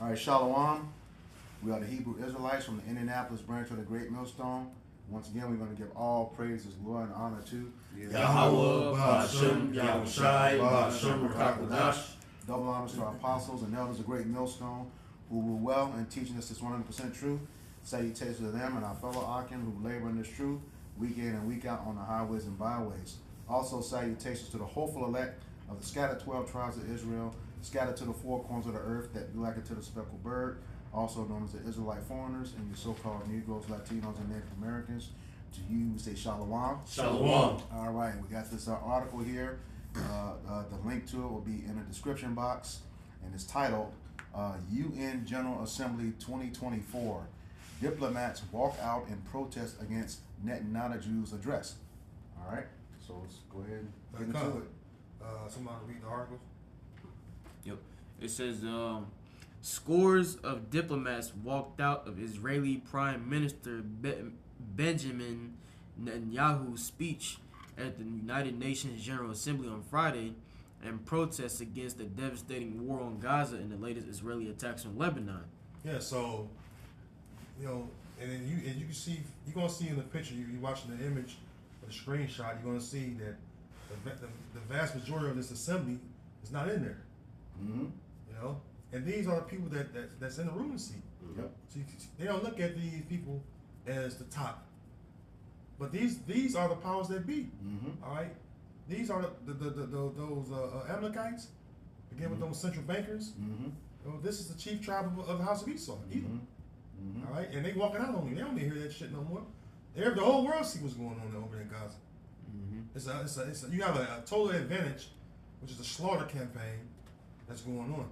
All right, Shalom. We are the Hebrew Israelites from the Indianapolis branch of the Great Millstone. Once again, we're going to give all praises, glory, and honor to Yahweh, Ba'ashem, Yahushai, Ba'ashem, Rakadash. Double honors to our apostles and elders of Great Millstone who rule well in teaching us this 100% truth. Salutations to them and our fellow Akim who labor in this truth week in and week out on the highways and byways. Also, salutations to the hopeful elect of the scattered 12 tribes of Israel, scattered to the four corners of the earth that be like it to the speckled bird, also known as the Israelite foreigners and your so-called Negroes, Latinos, and Native Americans. To you, we say Shalom. Shalom. All right, we got this article here. The link to it will be in the description box, and it's titled UN General Assembly 2024. Diplomats walk out in protest against Netanyahu's address. All right, so let's go ahead and get into it. Somebody read the article. Yep. It says scores of diplomats walked out of Israeli Prime Minister Benjamin Netanyahu's speech at the United Nations General Assembly on Friday and protests against the devastating war on Gaza and the latest Israeli attacks on Lebanon. Yeah, so and then you can see, you're gonna see in the picture, you're watching the image or the screenshot, you're gonna see that the vast majority of this assembly is not in there. Mm-hmm. And these are the people that's in the ruling seat. Yep. So they don't look at these people as the top, but these are the powers that be. Mm-hmm. All right, these are those Amalekites. Again, with those central bankers. Mm-hmm. This is the chief tribe of the house of Esau. Edom. Mm-hmm. All right, and they walking out on you. They don't even hear that shit no more. The whole world see what's going on over in Gaza. Mm-hmm. You have a total advantage, which is a slaughter campaign that's going on.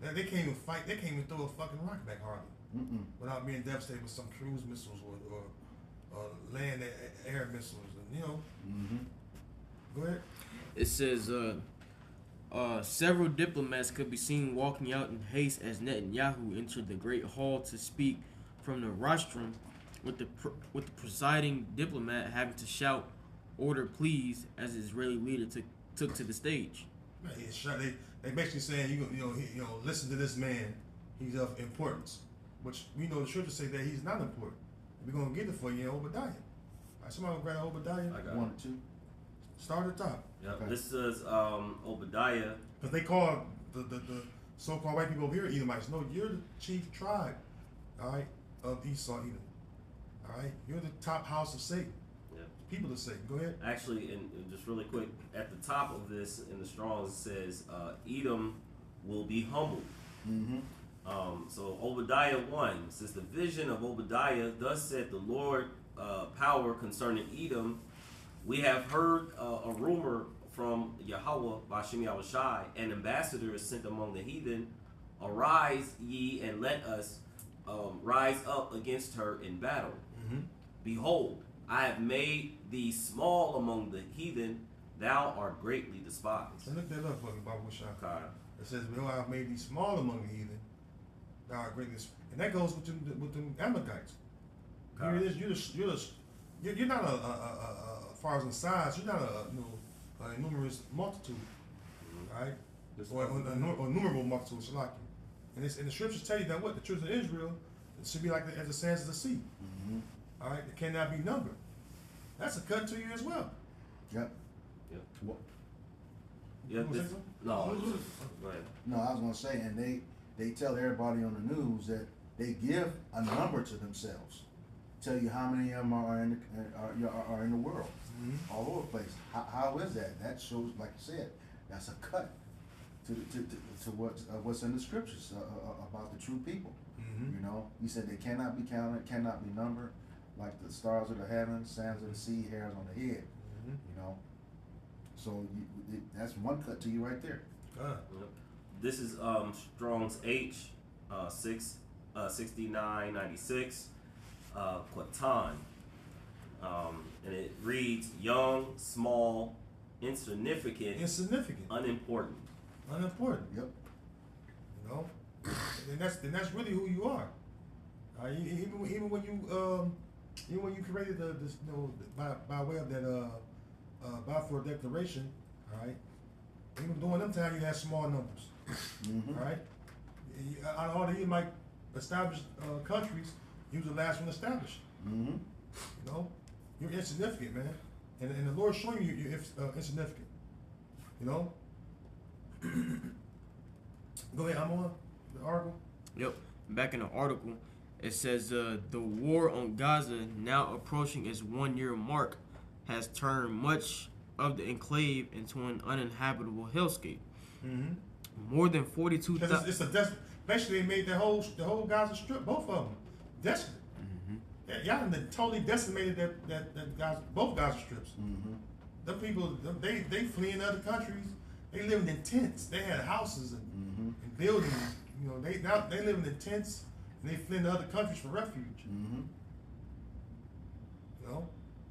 They can't even fight. They can't even throw a fucking rock back hardly without being devastated with some cruise missiles or land air missiles. Mm-hmm. Go ahead. It says several diplomats could be seen walking out in haste as Netanyahu entered the Great Hall to speak from the rostrum, with the presiding diplomat having to shout "Order, please!" as the Israeli leader took to the stage. They basically saying listen to this man. He's of importance, which we know the scriptures say that he's not important. We're gonna get it for you, Obadiah. All right, somebody grab Obadiah. I got 1 or 2. Start at the top. Yep. Okay. This is Obadiah. Because they call the so-called white people over here Edomites. No, you're the chief tribe, all right, of Esau, Edom. All right, you're the top house of Satan. Yep. People of Satan. Go ahead. Actually, and just really quick, at the top of this in the Strong's it says Edom will be humbled. Mm-hmm. So Obadiah 1 says, the vision of Obadiah, thus said the Lord, power concerning Edom. We have heard a rumor from Yahweh, Ba'ashem Yahushai, an ambassador is sent among the heathen. Arise ye and let us rise up against her in battle. Mm-hmm. Behold, I have made thee small among the heathen, thou art greatly despised. So look that up for me, Baba Shah. Okay. It says, "Behold, I have made thee small among the heathen, thou art greatly despised." And that goes with the Amalekites. Okay. Here it is. You're not as far as in size, you're not a numerous multitude, right? Or innumerable multitude, Shalaki. And the scriptures tell you that what the children of Israel should be like as the sands of the sea. Mm-hmm. All right, it cannot be numbered. That's a cut to you as well. Yep. Yep. What? Yeah, You wanna this, say something? no, go ahead. No, I was going to say, and they tell everybody on the news that they give a number to themselves, tell you how many of them are in the world, all over the place. How is that? That shows, like you said, that's a cut to what's in the scriptures about the true people. Mm-hmm. He said they cannot be counted, cannot be numbered, like the stars of the heavens, sands of the sea, hairs on the head. Mm-hmm. So that's one cut to you right there. Yep. This is Strong's H 6996 Quatan, and it reads young, small, insignificant, unimportant. Yep. And that's really who you are. Even when you created this by way of that Balfour Declaration, all right. Even during them time, you had small numbers. Mm-hmm. All right, out of all the Edomite established countries, he was the last one established. Mm-hmm. You know, you're insignificant, man, and the Lord's showing you you're insignificant. You know. Go ahead. I'm on the article. Yep. Back in the article, it says the war on Gaza, now approaching its 1-year mark, has turned much of the enclave into an uninhabitable hellscape. Mm-hmm. More than 42,000. It's a basically they made the whole Gaza Strip, both of them, desolate. Mm-hmm. Y'all done totally decimated that Gaza, both Gaza Strips. Mm-hmm. The people they fleeing other countries. They living in tents. They had houses and buildings. You know, they living in tents and they fleeing to other countries for refuge. Mm-hmm. You know,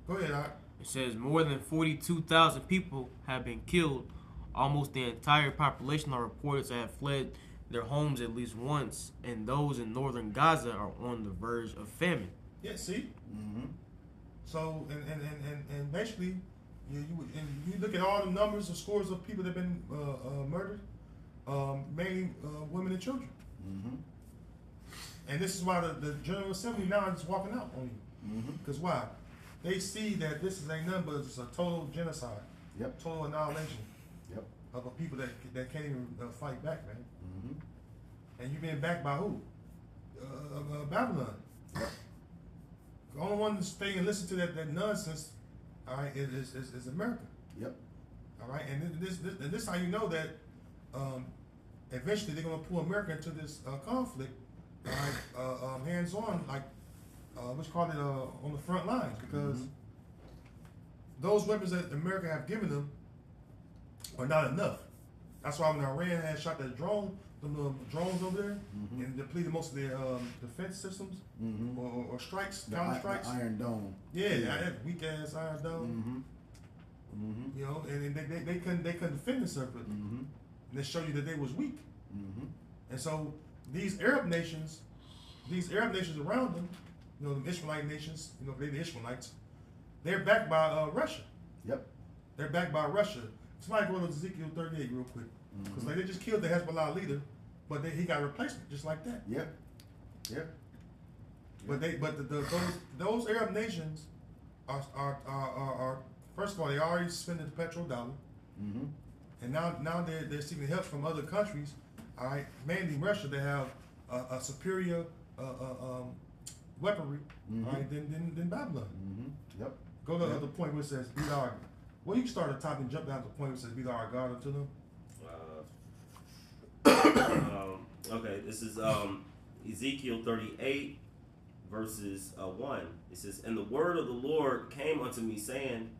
go ahead. It says more than 42,000 people have been killed. Almost the entire population are reported to have fled their homes at least once, and those in northern Gaza are on the verge of famine. Yeah, see. Mm-hmm. So and basically, you look at all the numbers of scores of people that have been murdered, mainly women and children. Mm-hmm. And this is why the General Assembly now is walking out on you. Mm-hmm. Because why? They see that this is a number, it's a total genocide, Yep. total annihilation Yep. of a people that can't even fight back, man. Mm-hmm. And you're being backed by who? Babylon. The only one to stay and listen to that nonsense, all right, is America. Yep. All right, and this how you know that eventually they're gonna pull America into this conflict, all right, hands on, like what's called it on the front lines, because those weapons that America have given them are not enough. That's why when Iran had shot that drone, them little drones over there, and depleted most of their defense systems Mm-hmm. or strikes, The counter strikes. Iron Dome. Yeah, that weak ass Iron Dome. Mm-hmm. Mm-hmm. You know, and they couldn't defend themselves with it. Mm-hmm. And they show you that they was weak. Mm-hmm. And so these Arab nations around them, you know, the Ishmaelite nations, you know, they the Ishmaelites, they're backed by Russia. Yep. They're backed by Russia. Somebody go to Ezekiel 38 real quick, because like they just killed the Hezbollah leader, but he got a replacement just like that. Yep. Yep. But those Arab nations are first of all, they already spending the petrodollar, Mm-hmm. and now they're seeking help from other countries. All right, mainly Russia. They have a superior weaponry, all right, than Babylon. Mm-hmm. Yep. Go to the point where it says, "Be thou." Well, you can start at the top and jump down to the point where it says, "Be thou our God unto them." Okay, this is Ezekiel 38, verses 1. It says, "And the word of the Lord came unto me, saying,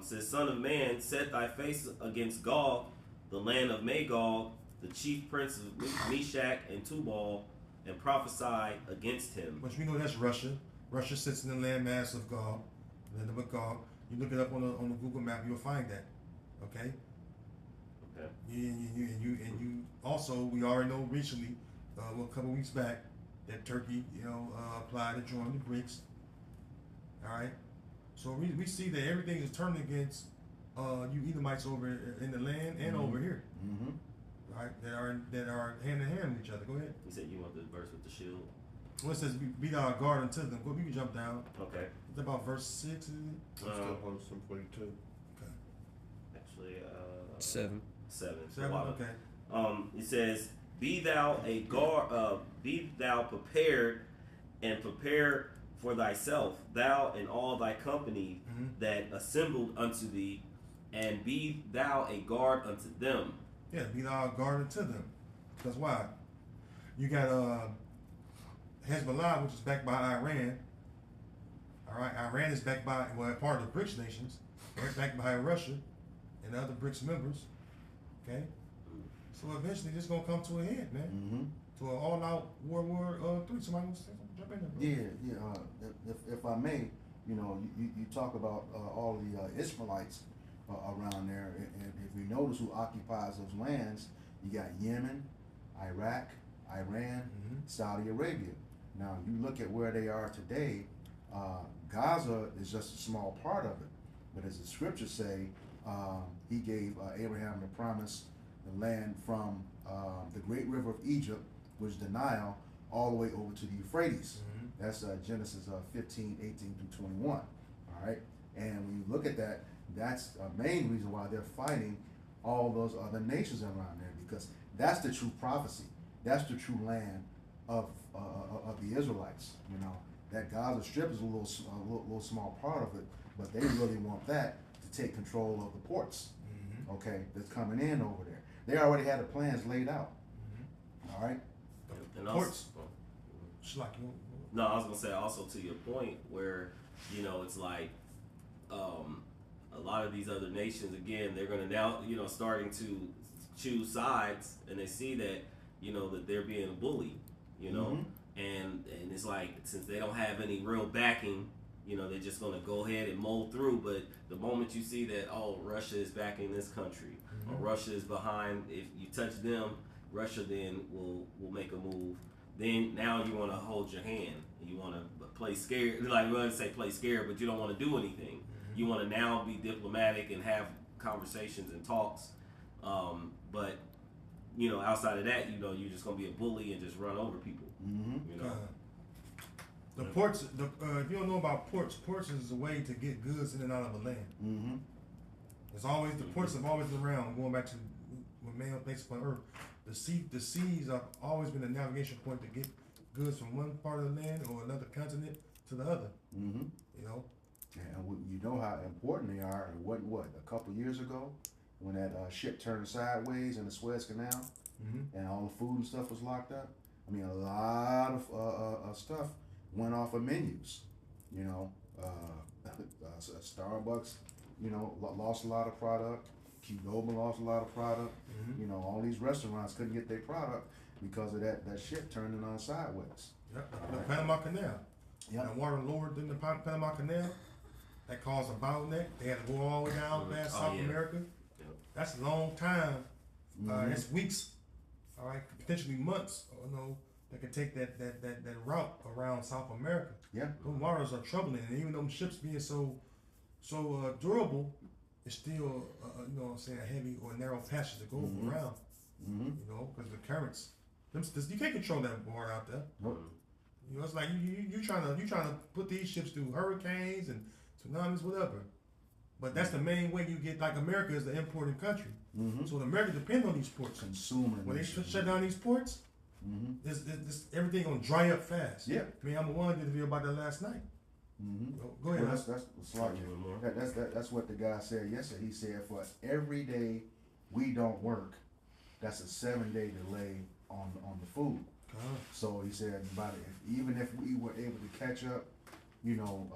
says, Son of man, set thy face against Gog, the land of Magog, the chief prince of Meshach and Tubal, and prophesy against him." Which we know that's Russia. Russia sits in the landmass of Gog, land of Magog. You look it up on the Google map, you'll find that. Okay. Okay. And you also, we already know recently, a couple weeks back, that Turkey, you know, applied to join the BRICS. All right. So we see that everything is turning against you Edomites over in the land and over here. Mm-hmm. Right. That are hand in hand with each other. Go ahead. You said you want the verse with the shield. Well, it says, "Be thou a guard unto them." Go. You can jump down. Okay. It's about verse 6. Is it? I'm still on some 42. Okay. Actually, 7. 7. 7. Wow. Okay. It says, "Be thou a guard, be thou prepared, and prepare for thyself, thou and all thy company that assembled unto thee, and be thou a guard unto them." Yeah, be thou a guard unto them. Because why? You got Hezbollah, which is backed by Iran. All right, Iran is backed by, well, part of the BRICS nations. They're backed by Russia and the other BRICS members. Okay, so eventually this is gonna come to a head, man. Mm-hmm. To an all-out World War III. Somebody wants to say something? Jump in there, bro. Yeah. If I may, you know, you talk about all the Ishmaelites around there, and if you notice who occupies those lands, you got Yemen, Iraq, Iran, Saudi Arabia. Now you look at where they are today. Gaza is just a small part of it, but as the scriptures say, he gave Abraham the promise, the land from the great river of Egypt, which is the Nile, all the way over to the Euphrates. That's Genesis 15, 18 through 21. All right, and when you look at that, that's a main reason why they're fighting all those other nations around there, because that's the true prophecy. That's the true land of the Israelites. You know, that Gaza Strip is a little small part of it, but they really want that to take control of the ports. Okay, that's coming in over there. They already had the plans laid out. All right. And Ports. also, no, I was gonna say also to your point where, you know, it's like a lot of these other nations, again, they're gonna now, you know, starting to choose sides, and they see that, you know, that they're being bullied, you know, and it's like, since they don't have any real backing, you know, they're just gonna go ahead and mold through. But the moment you see that, oh, Russia is backing this country, or Russia is behind, if you touch them, Russia then will make a move. Then now you want to hold your hand. You want to play scared. Like, we want to say play scared, but you don't want to do anything. You want to now be diplomatic and have conversations and talks. But, you know, outside of that, you know, you're just going to be a bully and just run over people. You know? The ports, if you don't know about ports is a way to get goods in and out of a land. It's always, the ports have always been around, going back to when man placed upon earth. The seas have always been a navigation point to get goods from one part of the land or another continent to the other. You know? And you know how important they are. And what a couple years ago, when that ship turned sideways in the Suez Canal, and all the food and stuff was locked up. I mean, a lot of stuff went off of menus. You know, Starbucks, you know, lost a lot of product. Qdoba lost a lot of product. You know, all these restaurants couldn't get their product because of that ship turning on sideways. Yep. The Panama Canal. The water lowered in the Panama Canal. That caused a bottleneck. They had to go all the way down past South America. That's a long time. It's weeks, all right, potentially months, you know, that could take that route around South America. Those waters are troubling, and even though ships being so durable, it's still you know what I'm saying, a heavy or narrow passage to go around. You know, because the currents, you can't control that water out there. You know, it's like you trying to put these ships through hurricanes and tsunamis, whatever. But that's the main way you get, like, America is the importing country. So America depends on these ports. Consuming. When they shut down these ports, this everything gonna dry up fast. I mean, I'm one did a video about that last night. Go ahead. Well, that's what the guy said yesterday. He said for every day we don't work, that's a 7-day delay on the food. So he said even if we were able to catch up, you know,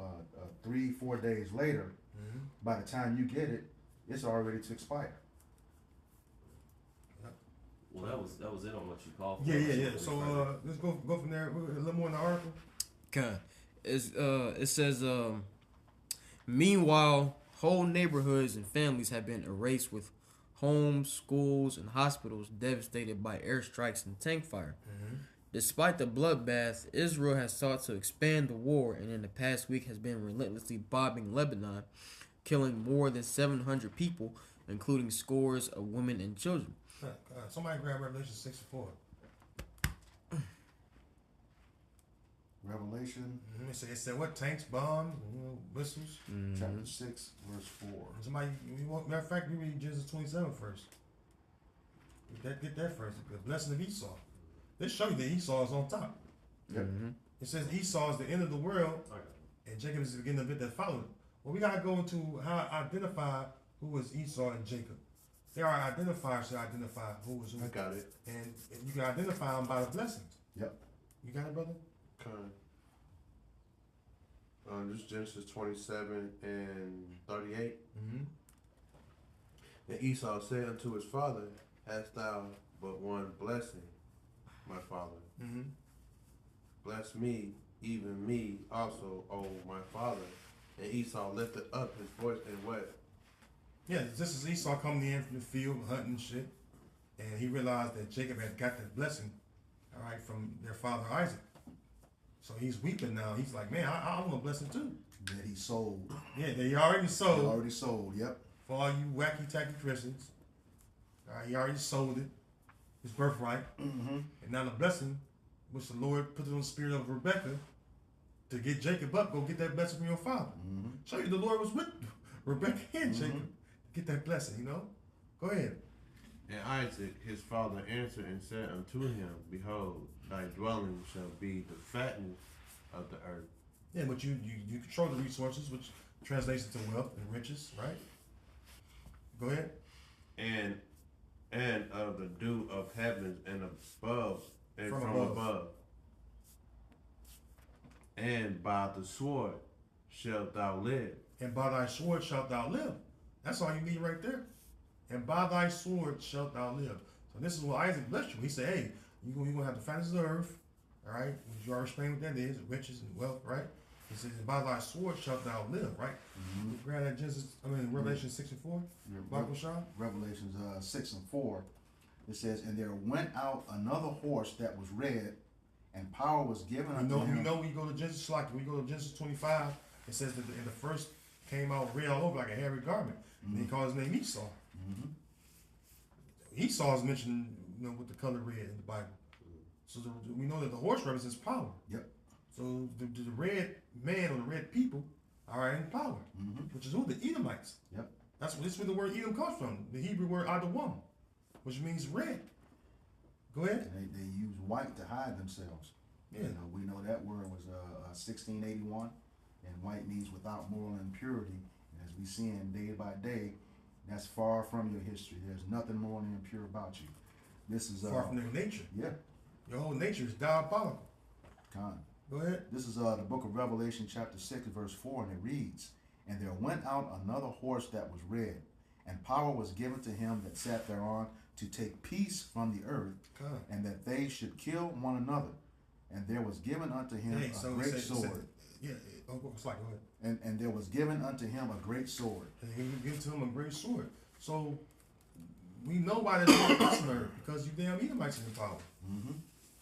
3-4 days later, by the time you get it, it's already to expire. Well, that was it on what you called for. Yeah. So let's go from there. A little more in the article. Okay. It says, meanwhile, whole neighborhoods and families have been erased, with homes, schools, and hospitals devastated by airstrikes and tank fire. Despite the bloodbath, Israel has sought to expand the war, and in the past week has been relentlessly bombing Lebanon, killing more than 700 people, including scores of women and children. Somebody grab Revelation 6:4. Revelation. It said what? Tanks, bombs, missiles. Chapter 6, verse 4. Somebody, matter of fact, we read Genesis 27 first. Get that first. The blessing of Esau. They show you that Esau is on top. It says Esau is the end of the world, and Jacob is the beginning of it that followed. Well, we gotta go into how to identify who was Esau and Jacob. There are identifiers to identify who was who. I got it. And you can identify them by the blessings. You got it, brother? This is Genesis 27 and 38. And Esau said unto his father, hast thou but one blessing, my father? Bless me, even me also, O my father. And Esau lifted up his voice and wept. Yeah, this is Esau coming in from the field, hunting shit. And he realized that Jacob had got that blessing, all right, from their father Isaac. So he's weeping now. He's like, man, I want a blessing too. That he sold. Yeah, that he already sold. He already sold, For all you wacky tacky Christians. He already sold it. his birthright, and now the blessing, which the Lord put it on the spirit of Rebekah, to get Jacob up, go get that blessing from your father. Show you the Lord was with Rebekah and Jacob. Get that blessing, you know? Go ahead. And Isaac his father answered and said unto him, Behold, thy dwelling shall be the fatness of the earth. Yeah, but you control the resources, which translates into wealth and riches, right? Go ahead. And of the dew of heavens and above and from above. And by the sword shalt thou live. And by thy sword shalt thou live. That's all you need right there. And by thy sword shalt thou live. So this is what Isaac blessed you. He said, hey, you're going to have the fatness of the earth, all right? You already explained what that is, riches and wealth, right? He says, and by thy sword shalt thou live, right? Grab that Revelation 6 and 4. Bible shop. Revelations 6 and 4. It says, and there went out another horse that was red, and power was given unto him. You know when you go to Genesis, like when you go to Genesis 25, it says that the first came out red all over like a hairy garment. And he called his name Esau. Esau is mentioned, with the color red in the Bible. So we know that the horse represents power. Yep. So the red man or the red people are in power, which is who? The Edomites. Yep. This is where the word Edom comes from. The Hebrew word Adawam, which means red. Go ahead. And they use white to hide themselves. Yeah. We know that word was 1681, and white means without moral impurity. And as we see in day by day, that's far from your history. There's nothing morally impure about you. This is far from your nature. Yeah. Your whole nature is diabolical. Con. Go ahead. This is the book of Revelation chapter 6 verse 4, and it reads, and there went out another horse that was red, and power was given to him that sat thereon to take peace from the earth, and that they should kill one another. And there was given unto him a great sword. It's like, go ahead. And there was given unto him a great sword. And he gave to him a great sword. So we know why there's no peace on earth, because you damn Edomites in power.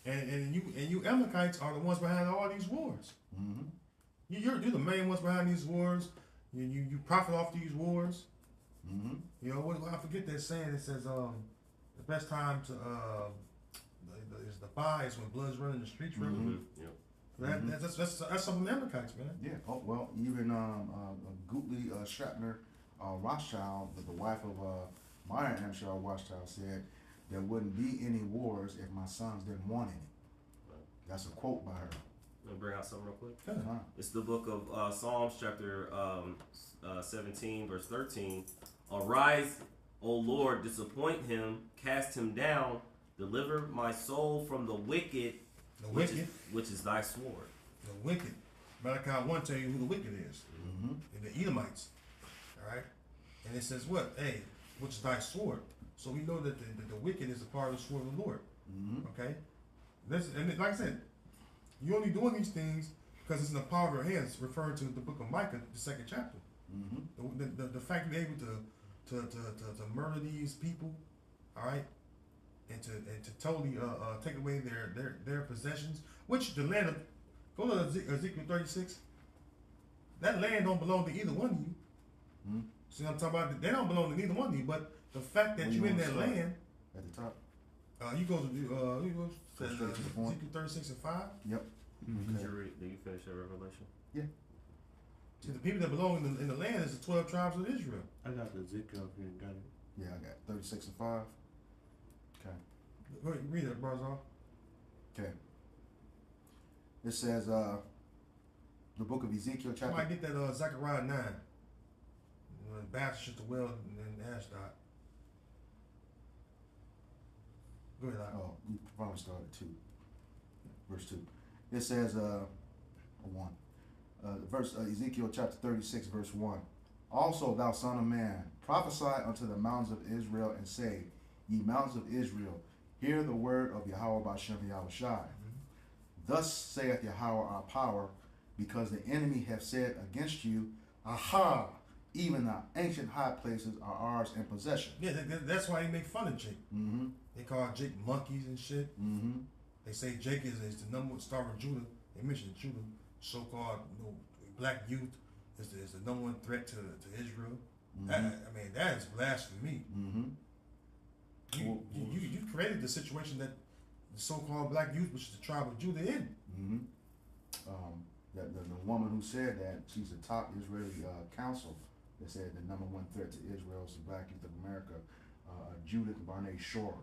And you Amalekites are the ones behind all these wars. You're the main ones behind these wars. You profit off these wars. I forget that saying. It says the best time to is the buy is when blood's running the streets. That's some of the Amalekites, man. Yeah. Oh well, even Gutli Shrapner Rothschild, the wife of Meyer Amschel Rothschild, said there wouldn't be any wars if my sons didn't want any. That's a quote by her. Let me bring out something real quick. Yeah. It's the book of Psalms, chapter 17, verse 13. Arise, O Lord, disappoint him, cast him down, deliver my soul from the wicked, which is thy sword. The wicked. Malachi 1 tell you who the wicked is. And the Edomites. All right? And it says what? Hey, which is thy sword. So we know that the wicked is a part of the sword of the Lord. Okay? And like I said, you're only doing these things because it's in the power of your hands, referring to the book of Micah, the 2nd chapter. The fact you're able to murder these people, all right, and to totally take away their possessions, which the land of, go to Ezekiel 36. That land don't belong to either one of you. See what I'm talking about? They don't belong to neither one of you, but the fact that you're in that land at the top. You go to Ezekiel 36 and 5. Yep. Did you finish that Revelation? Yeah. See, the people that belong in the land is the 12 tribes of Israel. I got the Ezekiel up here, got it. Yeah, I got 36 and 5. Okay. Go ahead, read it, Barzal. Okay. It says, the book of Ezekiel chapter... Somebody get that Zechariah 9. Baptist at the well in Ashdod. Go ahead, Oh, you probably started 2. Verse 2. It says, 1. Ezekiel chapter 36, verse 1. Also, thou son of man, prophesy unto the mountains of Israel, and say, ye mountains of Israel, hear the word of Yahweh Bashem Yahushai. Thus saith Yahweh our power, because the enemy have said against you, Aha! Even the ancient high places are ours in possession. Yeah, that's why they make fun of Jake. They call Jake monkeys and shit. They say Jake is the number one star of Judah. They mentioned Judah, so-called black youth is the number one threat to Israel. I mean, that is blasphemy. You created the situation that the so-called black youth, which is the tribe of Judah, in. Mm-hmm. The woman who said that, she's a top Israeli counsel that said the number one threat to Israel is the black youth of America, Judith Barnett Shore.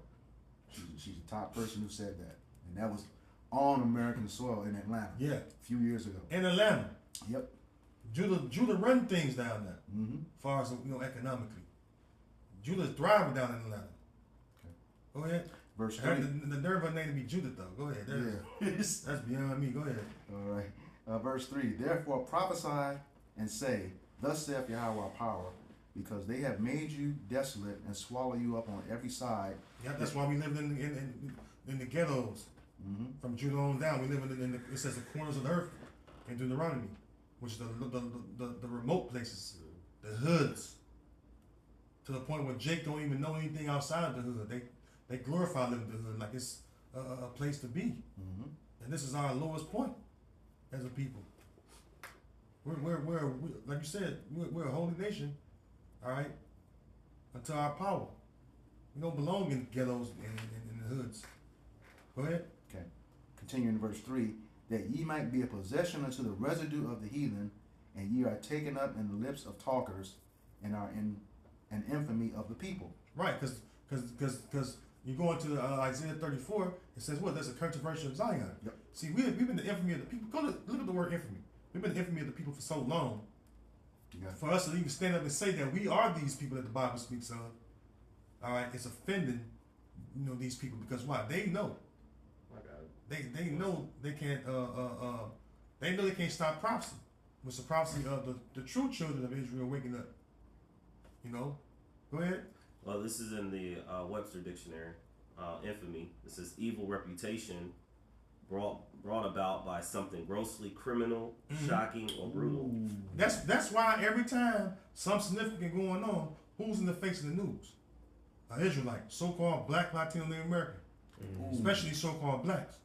She's a top person who said that, and that was on American soil in Atlanta. Yeah, a few years ago. in Atlanta. Yep. Judah run things down there. Mm-hmm. As far as economically, Judah's thriving down in Atlanta. Okay. Go ahead. Verse I heard 3. the nerve of her name to be Judith though. Go ahead. That's beyond me. Go ahead. All right. Verse 3. Therefore prophesy and say, Thus saith Yahweh our power, because they have made you desolate and swallow you up on every side. Yeah, that's why we live in the ghettos. Mm-hmm. From Judah on down, we live in the, it says the corners of the earth in Deuteronomy, which is the remote places, the hoods, to the point where Jake don't even know anything outside of the hood. They glorify living in the hood like it's a place to be. Mm-hmm. And this is our lowest point as a people. We're like you said, we're a holy nation, all right, until our power. We don't belong in ghettos in the hoods. Go ahead. Okay. Continuing in verse 3. That ye might be a possession unto the residue of the heathen, and ye are taken up in the lips of talkers, and are in an infamy of the people. Right, because you go into Isaiah 34, it says what? There's a controversy of Zion. Yep. See, we've been the infamy of the people. Look at the word infamy. We've been the infamy of the people for so long. Yeah. For us to even stand up and say that we are these people that the Bible speaks of, all right, it's offending, these people, because why? They know. They know they can't they know they can't stop prophecy. It's the prophecy of the true children of Israel waking up. Go ahead. Well, this is in the Webster Dictionary. Infamy. It says evil reputation brought about by something grossly criminal, shocking, or brutal. That's why every time something significant going on, who's in the face of the news? An Israelite, so-called black Latino American, especially so-called blacks.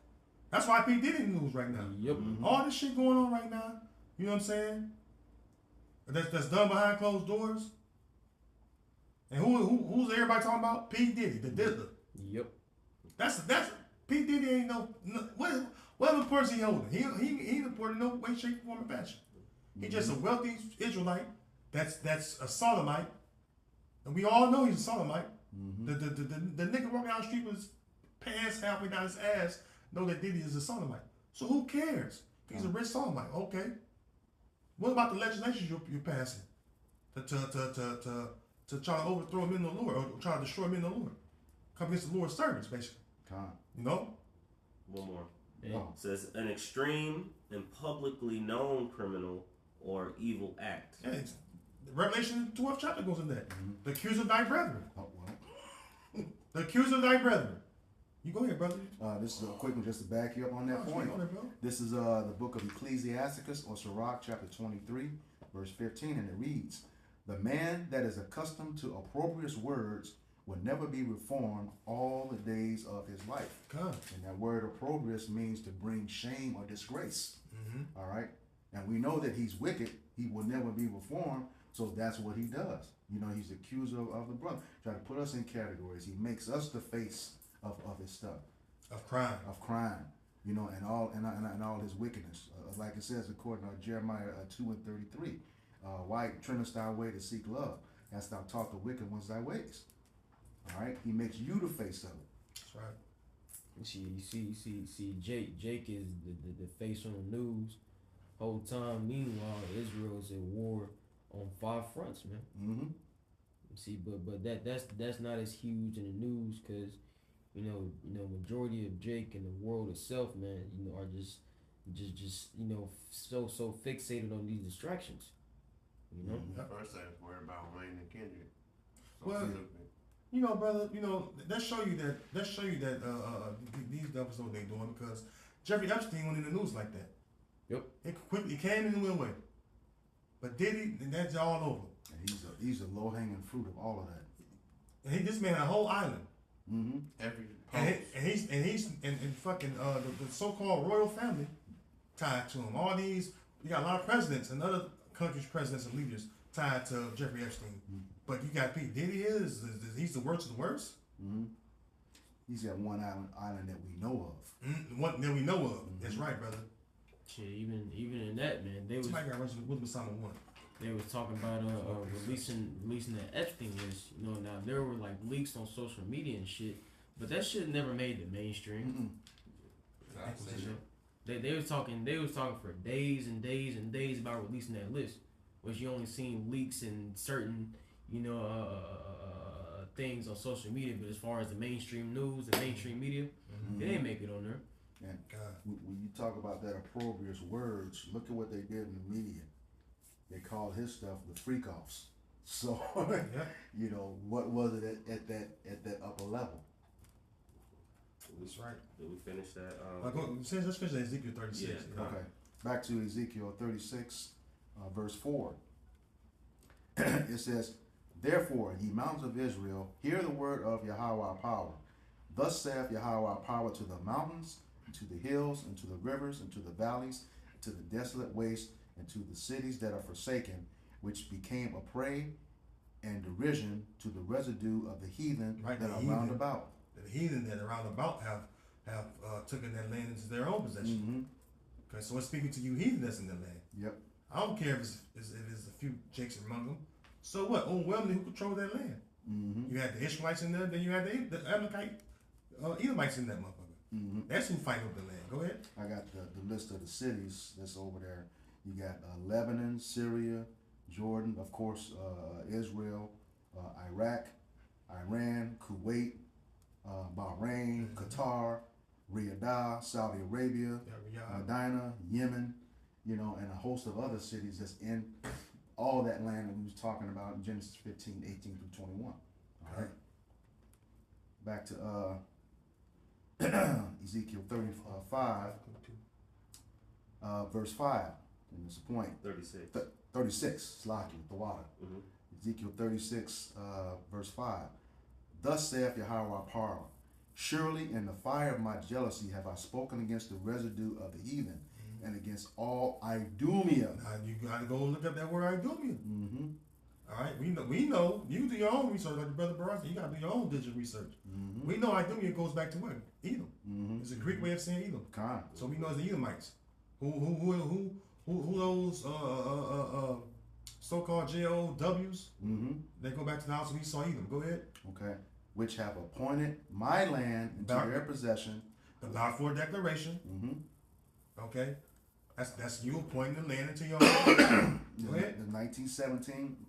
That's why P. Diddy in the news right now. Yep. All this shit going on right now, you know what I'm saying? That's done behind closed doors. And who's everybody talking about? P. Diddy, the diddler. Yep. That's P. Diddy ain't no what other person he holding? He ain't important in no way, shape, form, or fashion. He just a wealthy Israelite that's a sodomite, and we all know he's a sodomite. The nigga walking down the street with his pants halfway down his ass know that Diddy is a sodomite. So who cares? He's a rich sodomite. Okay. What about the legislation you're passing to try to overthrow him in the Lord, or try to destroy him in the Lord? Come against the Lord's servants, basically. One more. Yeah. It says an extreme and publicly known criminal or evil act. Yeah, Revelation 12th chapter goes in that. The accuser of thy brethren. Oh, well. The accuser of thy brethren. You go ahead, brother. This is a quick one just to back you up on that point. On it, bro. This is the book of Ecclesiasticus or Sirach, chapter 23, verse 15, and it reads, The man that is accustomed to opprobrious words will never be reformed all the days of his life. God. And that word opprobrious means to bring shame or disgrace. All right? And we know that he's wicked. He will never be reformed. So that's what he does. He's the accuser of the brother. Try to put us in categories. He makes us the face of his stuff. Of crime. And all his wickedness. Like it says according to Jeremiah 2:33. Why turnest thy way to seek love? Hast thou taught the wicked ones thy ways? All right? He makes you the face of it. That's right. You see, Jake is the face on the news whole time. Meanwhile, Israel's at war on 5 fronts, man. Mm-hmm. See, but that's not as huge in the news because majority of Jake and the world itself, man, are just so fixated on these distractions. First thing is worried about Wayne and Kendrick. Well, brother, that show you that these devils know what they're doing, because Jeffrey Epstein went in the news like that. Yep. It quickly came and went away. But Diddy, that's all over. And he's a low hanging fruit of all of that. And this man had a whole island. Mm-hmm. Every And he's fucking the so-called royal family tied to him. All these, you got a lot of presidents and other countries' presidents and leaders tied to Jeffrey Epstein. But you got Pete Diddy he's the worst of the worst. Mm-hmm. He's got one island that we know of. One that we know of. That's right, brother. Shit, even in that, man, they was Somebody got Russell with Simon one. they was talking about releasing that Epstein list. You know, now there were like leaks on social media and shit, but that shit never made the mainstream. They was talking for days and days and days about releasing that list, which you only seen leaks in certain, you know, things on social media. But as far as the mainstream news, the mainstream media, it ain't make it on there. And when you talk about that opprobrious words, look at what they did in the media. They called his stuff the freak offs. So, you know, what was it at that upper level? That's right. Did we finish that? Let's finish that Ezekiel 36. Yeah. Okay. Back to Ezekiel 36, verse 4. It says, "Therefore, ye mountains of Israel, hear the word of Yahweh our power. Thus saith Yahweh our power to the mountains, and to the hills, and to the rivers, and to the valleys, and to the desolate waste, and to the cities that are forsaken, which became a prey and derision to the residue of the heathen that are round about." The heathen that are round about have taken that land into their own possession. Okay, so it's speaking to you heathen that's in the land. Yep. I don't care if it's a few jakes among them. So what? Overwhelmingly, who control that land? You had the Ishmaelites in there, then you had the Amalekite Edomites in that motherfucker. That's who fight over the land. Go ahead. I got the list of the cities that's over there. You got Lebanon, Syria, Jordan, of course, Israel, Iraq, Iran, Kuwait, Bahrain, Qatar, Riyadh, Saudi Arabia, Medina, Yemen, you know, and a host of other cities that's in all that land that we was talking about in Genesis 15, 18 through 21. All right. Back to Ezekiel 35, verse 5. And it's a point. 36. 36, Slaki, the water. Ezekiel 36, verse 5. "Thus saith Yahweh our power, surely in the fire of my jealousy have I spoken against the residue of the heathen, and against all Idumea." Now you gotta go look up that word Idumea. All right, we know. You do your own research, like the brother Barasa. You gotta do your own digital research. We know Idumea goes back to what? Edom. It's a Greek way of saying Edom. So we know it's the Edomites. Who those so-called JOWs? They go back to the house of Esau, Edom. Go ahead. Okay. "Which have appointed my land into their possession." The Balfour Declaration. Okay. That's you appointing the land into your own. Go ahead. The 1917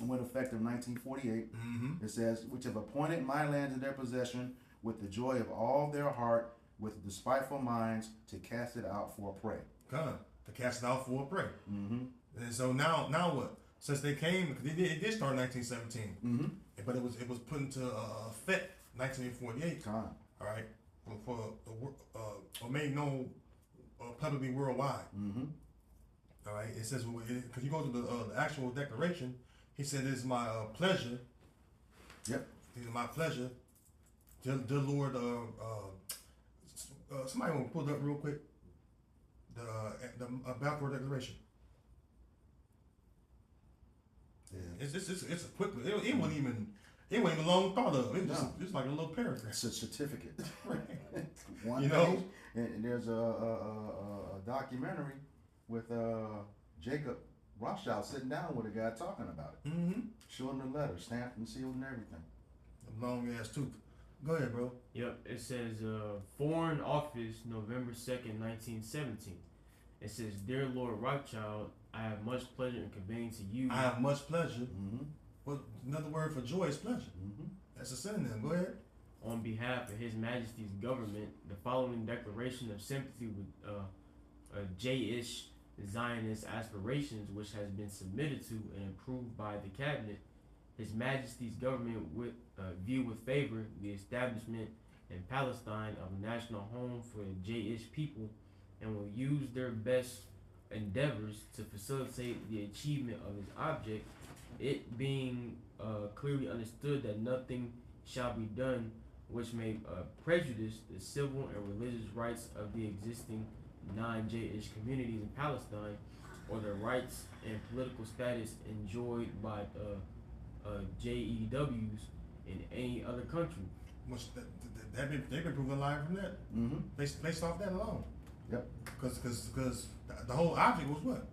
and went effective 1948. It says, "Which have appointed my land to their possession with the joy of all their heart, with despiteful minds, to cast it out for a prey." To cast it out for a prey. And so now what? Since they came, because it did start in 1917, but it was put into effect 1948. All right, or made known publicly worldwide. All right, it says because you go to the actual declaration, he said, "It is my pleasure." Yep. "It is my pleasure, dear Lord." Somebody want to pull it up real quick. The Balfour Declaration. Yeah. It's a quick. It wasn't even long thought of. It was just like a little paragraph. It's a certificate. One you page. know, and there's a documentary with Jacob Rothschild sitting down with a guy talking about it, showing the letter, stamped and sealed and everything. A long ass tooth. Go ahead, bro. Yep, it says Foreign Office, November 2nd, 1917. It says, "Dear Lord Rothschild, I have much pleasure in conveying to you." I have much pleasure. Well, another word for joy is pleasure. That's a synonym. Go ahead. "On behalf of His Majesty's government, the following declaration of sympathy with J-ish Zionist aspirations, which has been submitted to and approved by the cabinet. His Majesty's government view with favor the establishment in Palestine of a national home for the J-ish people, and will use their best endeavors to facilitate the achievement of his object, it being clearly understood that nothing shall be done which may prejudice the civil and religious rights of the existing non-J-ish communities in Palestine, or the rights and political status enjoyed by JEWs in any other country, they've been proven lying from that. Mm-hmm. Based off that alone. Yep. Because the whole object was what?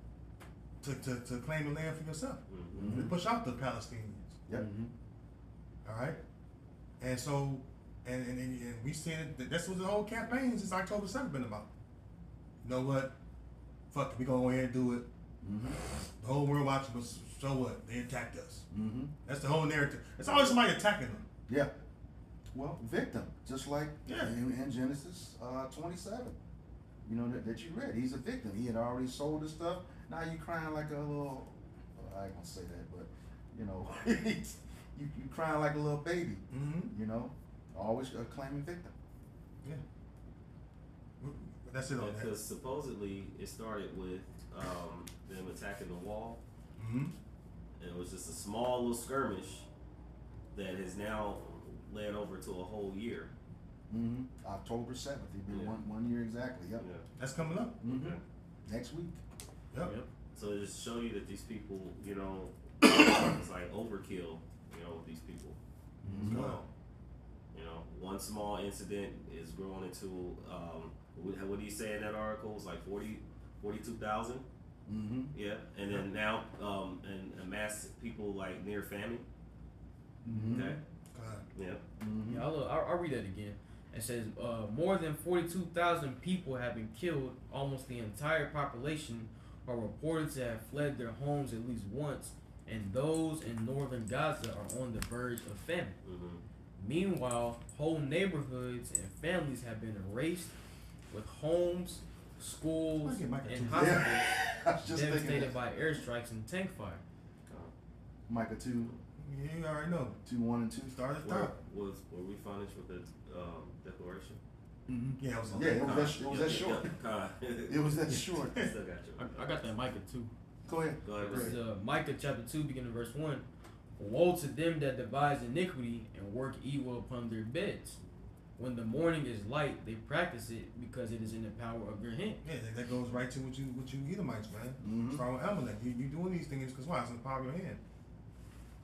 To claim the land for yourself. Mm-hmm. And to push out the Palestinians. Yep. All right. And so, and we said that that's what the whole campaign since October 7th been about. You know what? Fuck it, we gonna go ahead and do it. Mm-hmm. The whole world watching us. So what? They attacked us. Mm-hmm. That's the whole narrative. It's always somebody attacking them. Yeah. Well, victim, just like Yeah. in Genesis 27. You know that you read. He's a victim. He had already sold his stuff. Now you crying like a little. I ain't gonna say that, but you know, you crying like a little baby. Mm-hmm. You know, always claiming victim. Yeah. That's it on that. Because supposedly it started with them attacking the wall. Mm-hmm. And it was just a small little skirmish that has now led over to a whole year. Mm-hmm. October 7th. It'd be Yeah. one year exactly. Yep. Yeah. That's coming up. Mm-hmm. Okay. Next week. Yep. Yep. So it just show you that these people, you know, it's like overkill, you know, with these people. Mm-hmm. Wow. So, you know, one small incident is growing into, what do you say in that article? It's like 42,000. Mm-hmm. Yeah. And then now, and amass people like near famine. Mm-hmm. Okay. God. Yeah. Mm-hmm. Yeah, I'll read that again. It says more than 42,000 people have been killed. Almost the entire population are reported to have fled their homes at least once, and those in northern Gaza are on the verge of famine. Mm-hmm. Meanwhile, whole neighborhoods and families have been erased, with homes, schools, Look at Micah and too. hospitals I was just thinking devastated that. by airstrikes and tank fire. Micah 2, Yeah, you already know. 1 and 2. Start at the Were top. we finished with the declaration? Mm-hmm. Yeah, it was. Yeah, it was that short. It was that short. Still got you. I got that Micah 2. Go ahead. Go ahead. This is Micah chapter 2, beginning verse 1. Woe to them that devise iniquity and work evil upon their beds. When the morning is light, they practice it because it is in the power of their hand. Yeah, that goes right to what you Edomites, man. Mhm. From Amalek, you doing these things because why? It's in the power of your hand.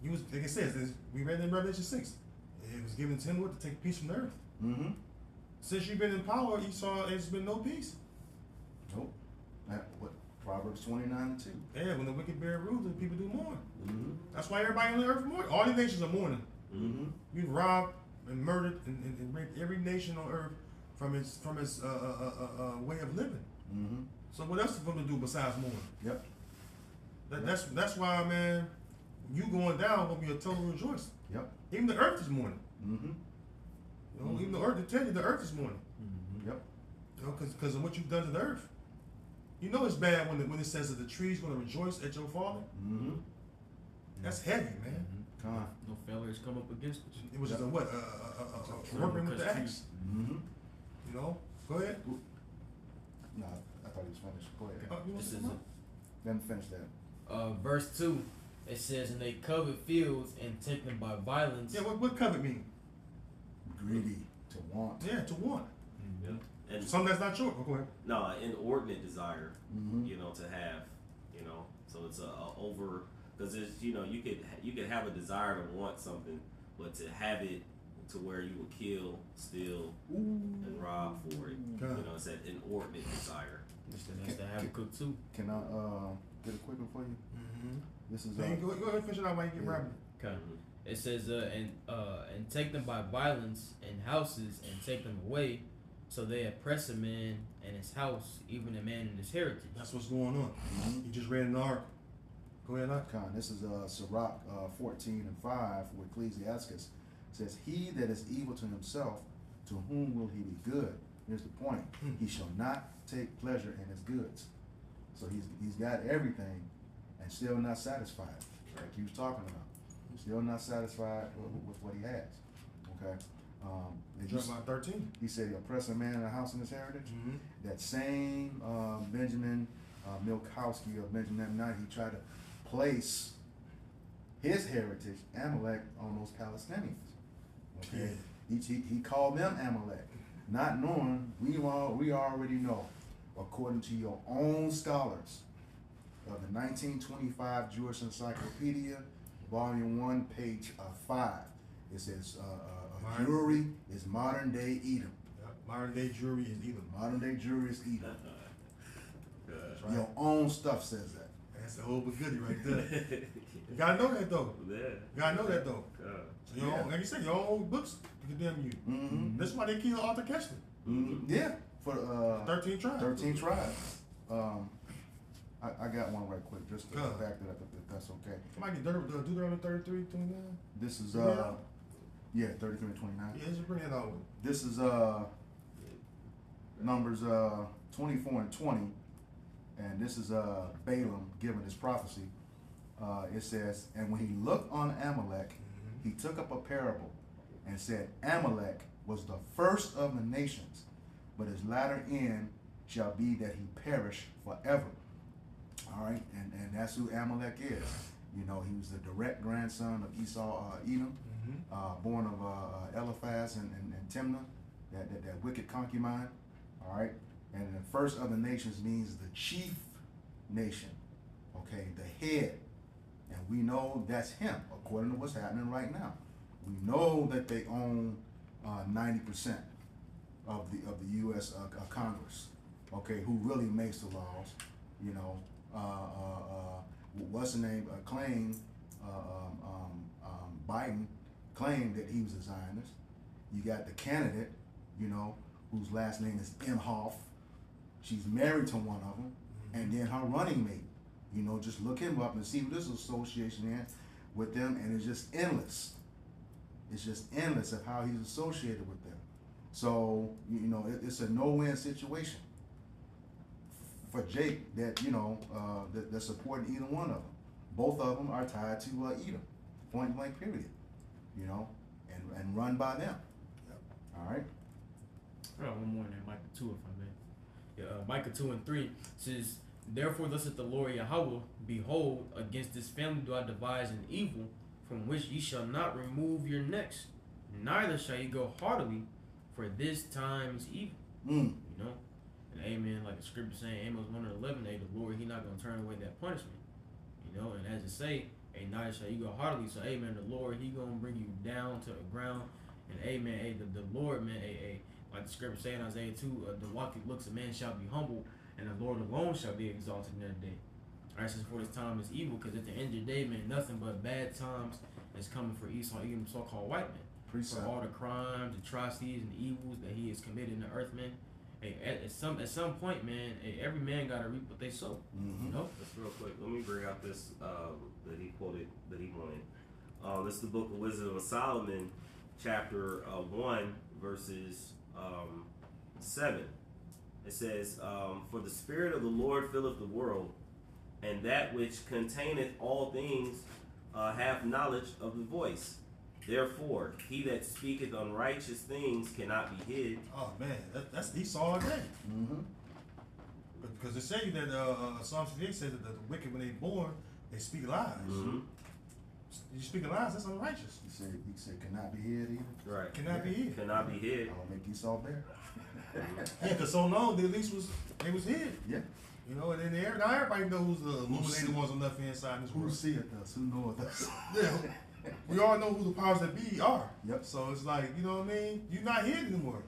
You was like it says. We read in Revelation 6. It was given to him what to take peace from the earth. Mm-hmm. Since you've been in power, Esau, there's been no peace. Nope. What? Proverbs 29 and 2. Yeah, when the wicked bear rule, the people do mourn. Mm-hmm. That's why everybody on the earth mourn. All the nations are mourning. Mm-hmm. You've robbed and murdered and raped every nation on earth from its way of living. Mm-hmm. So what else is going to do besides mourn? Yep. That's why, man, you going down will be a total rejoicing. Yep. Even the earth is mourning. Mm-hmm. You know, even the earth, to tell you, the earth is mourning. Yep. You know, because of what you've done to the earth. You know it's bad when it says that the tree's going to rejoice at your falling. Mm-hmm. That's heavy, man. Come on. No failures come up against us. It was just a what? Working with the axe. Mm-hmm. You know. Go ahead. No, I thought he was finished. Go ahead. You want This to is say Let me finish that. verse 2. It says, and they covet fields and take them by violence. yeah, what covet mean? Greedy, to want. Yeah, to want. Yeah. And Something that's not yours. Oh, go ahead. no, inordinate desire, Mm-hmm. you know, to have, you know, so it's a over because it's you know you could have a desire to want something, but to have it to where you would kill, steal, and rob for it, God. you know, it's that inordinate desire. That's the Habakkuk 2. Can I get a quick one for you? Mm-hmm. This is Go ahead and finish it out while you get Yeah. rapping. Okay. Mhm. It says, and take them by violence in houses and take them away, so they oppress a man and his house, even a man and his heritage. That's what's going on. Mhm. You just read an article. Go ahead, Doc. Con. This is Sirach 14 and 5 with Ecclesiastes. It says, he that is evil to himself, to whom will he be good? Here's the point. He shall not take pleasure in his goods. So he's got everything and still not satisfied. Like he was talking about. Still not satisfied with what he has. Okay? Did you Jeremiah 13. He said, oppress a man in a house in his heritage. Mm-hmm. That same Benjamin Milkowski of Benjamin Knight, he tried to place his heritage, Amalek, on those Palestinians. Okay, he called them Amalek, not knowing we already know, according to your own scholars of the 1925 Jewish Encyclopedia, Volume 1, page 5. It says Jewry is modern day Edom. Modern day Jewry is Edom. Modern day Jewry is Edom. That's right. Your own stuff says that. That's the whole goodie right there. You gotta know that though. Yeah. You gotta know that though. So your own, like you said, your own books condemn you. Mm-hmm. That's why they killed Arthur Kessler. Mm-hmm. Yeah, for 13 tribes. 13 tribes. I got one right quick, just to back that up if that's okay. Somebody get Deuteronomy 33, 29. This is 33 and 29. Yeah, just bring it out. This is Numbers 24 and 20, and this is Balaam giving his prophecy. It says, and when he looked on Amalek, he took up a parable and said, Amalek was the first of the nations, but his latter end shall be that he perish forever. All right, and that's who Amalek is. You know, he was the direct grandson of Esau, Edom, born of Eliphaz and Timnah, that wicked concubine. All right, and the first of the nations means the chief nation. Okay, the head, and we know that's him according to what's happening right now. We know that they own 90% of the U.S. Congress. Okay, who really makes the laws? You know, what's the name? Biden claimed that he was a Zionist. You got the candidate, you know, whose last name is Imhoff. She's married to one of them, and then her running mate. You know, just look him up and see what this association is with them, and it's just endless. It's just endless of how he's associated with them. So, you know, it's a no-win situation for Jake that, you know, that's supporting either one of them. Both of them are tied to Edom, point blank period, you know, and run by them. Yep. All right. One more in there, Micah 2, if I may. Yeah, Micah 2 and 3 says, therefore thus saith the Lord Yahweh, behold, against this family do I devise an evil, from which ye shall not remove your necks, neither shall ye go heartily, for this time is evil. You know? And amen, like the scripture saying, Amos 1 and 11, hey, the Lord, he not going to turn away that punishment. You know, and as it say, hey, neither shall you go heartily. So, amen, the Lord, he going to bring you down to the ground. And amen, hey, the Lord, man, hey, like the scripture say in Isaiah 2, the walking looks of man shall be humble, and the Lord alone shall be exalted in that day. All right, since for this time is evil, because at the end of the day, man, nothing but bad times is coming for Esau, even so-called white man. For all the crimes, atrocities, and evils that he has committed in the earth, man. Hey, at some point, man, hey, every man got to reap what they sow. You know? Just real quick, let me bring out this that he quoted, that he wanted. This is the book of Wisdom of Solomon, chapter 1, verses 7. It says, for the Spirit of the Lord filleth the world, and that which containeth all things hath knowledge of the voice. Therefore, he that speaketh unrighteous things cannot be hid. Oh man, that's Esau all day. Because it say that Psalm 58 says that the wicked, when they born, they speak lies. You speak lies, that's unrighteous. He said cannot be hid either. Right. Cannot be hid. Cannot be hid. I'll make Esau bear. Yeah, because so long they at least was hid. Yeah. You know, and then now everybody knows the illuminated ones on the left hand side in this Who world. seeth us? Who knoweth us? Yeah. We all know who the powers that be are. Yep. So it's like, you know what I mean? You're not hid anymore.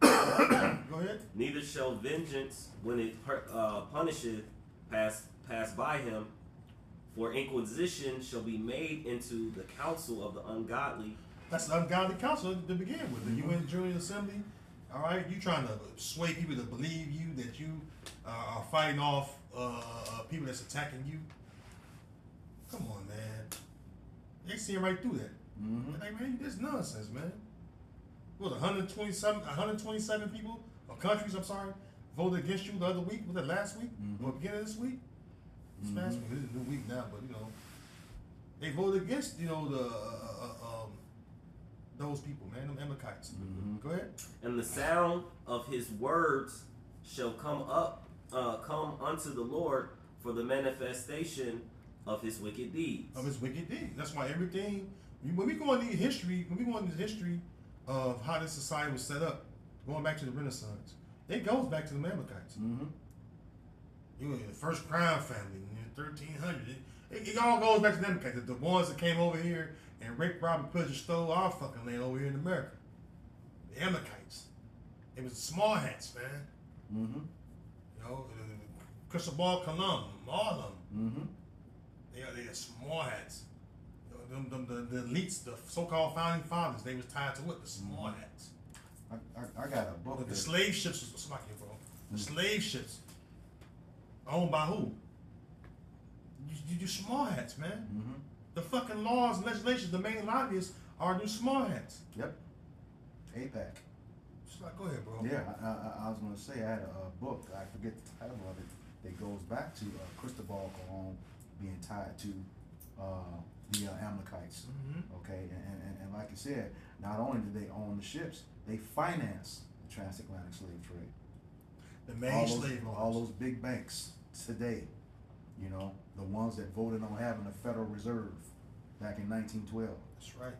Go ahead. Neither shall vengeance, when it punisheth, pass by him. For inquisition shall be made into the counsel of the ungodly. That's the ungodly counsel to begin with. The UN General Assembly, all right, you trying to sway people to believe you that you are fighting off people that's attacking you. Come on, man. They seeing right through that. Like, man, this nonsense, man. What, 127 people, or countries, I'm sorry, voted against you the other week? Was that last week? Or beginning of this week? It's last week. This is a new week now, but, you know, they voted against, you know, those people, man, them Amalekites. Go ahead. And the sound of his words shall come unto the Lord for the manifestation of his wicked deeds. Of his wicked deeds. That's why everything, when we go into history, of how this society was set up, going back to the Renaissance, it goes back to the Amalekites. You know, the first crown family in 1300. It all goes back to them, the ones that came over here and raped, robbed, and pillaged, stole our fucking land over here in America. The Amalekites. It was the small hats, man. Mm-hmm. You know, Cristobal Colon, all of them. Mm-hmm. They're small hats. You know, the elites, the so-called founding fathers, they was tied to what? The small hats. I got a book. The slave ships was somebody here, bro. The slave ships owned by who? You small hats, man. Mm-hmm. The fucking laws and legislations, the main lobbyists are these small hats. Yep. APAC. Just like, go ahead, bro. Yeah, I was going to say I had a book. I forget the title of it. That goes back to Cristobal Colon being tied to the Amalekites. Mm-hmm. Okay, and like you said, not only did they own the ships, they financed the transatlantic slave trade. The main slave owners. All those big banks today, you know, the ones that voted on having a Federal Reserve back in 1912. That's right.